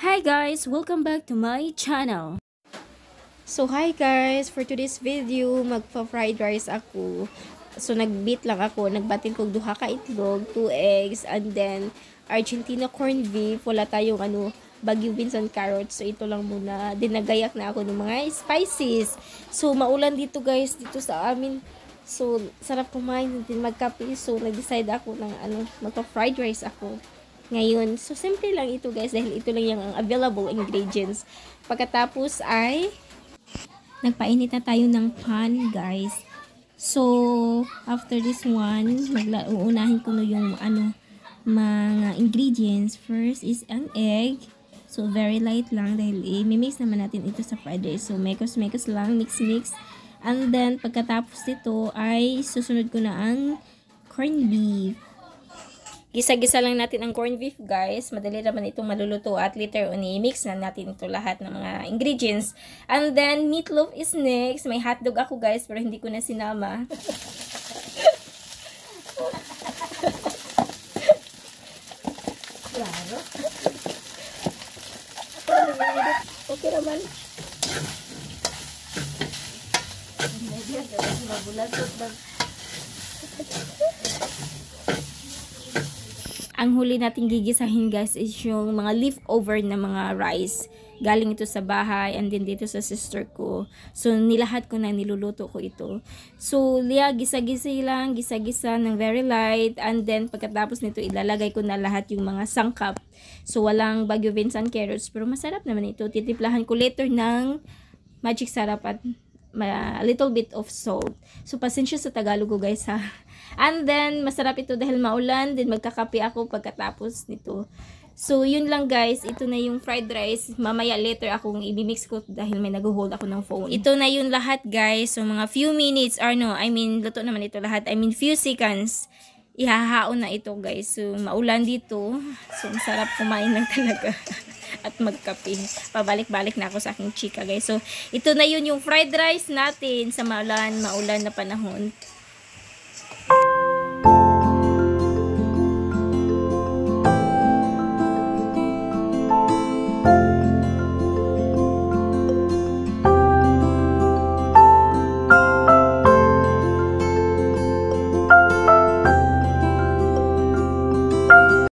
Hi guys! Welcome back to my channel. So hi guys! For today's video, magpa-fried rice ako. So nag-beat lang ako. Nagbatin kong duha ka itlog, 2 eggs, and then Argentina corned beef. Wala tayong Baguio beans and carrots. So ito lang muna. Dinagayak na ako ng mga spices. So maulan dito guys, dito sa amin. So sarap kumain din magkape. So nag-decide ako ng magpa-fried rice ako ngayon. So, simple lang ito guys dahil ito lang yung available ingredients. Pagkatapos ay nagpainit na tayo ng pan guys. So, after this one, uunahin ko na yung mga ingredients. First is ang egg. So, very light lang dahil i-mix naman natin ito sa fried rice. So, mekos-mekos lang, mix-mix. And then, pagkatapos nito ay susunod ko na ang corned beef. Gisa-gisa lang natin ang corned beef guys. Madali naman itong maluluto at later on i-mix na natin ito lahat ng mga ingredients. And then meatloaf is next. May hotdog ako guys pero hindi ko na sinama. Claro. Okay naman. Ang huli nating gigisahin guys is yung mga leftover na mga rice. Galing ito sa bahay and then dito sa sister ko. So nilahat ko na, niluluto ko ito. So gisa-gisa lang, gisa-gisa ng very light. And then pagkatapos nito ilalagay ko na lahat yung mga sangkap. So walang Baguio beans and carrots pero masarap naman ito. Titiplahan ko later ng magic sarap at a little bit of salt. So pasensya sa Tagalog ko guys ha. And then masarap ito dahil maulan, then magkakape ako pagkatapos nito. So yun lang guys, ito na yung fried rice. Mamaya later akong i-mix ko dahil may nag-hold ako ng phone. Ito na yun lahat guys. So mga few minutes or no, luto naman ito lahat. Few seconds. Ihahaon na ito guys. So maulan dito. So masarap kumain lang talaga. At magkape. Pabalik-balik na ako sa aking chika guys. So ito na yun yung fried rice natin sa maulan na panahon.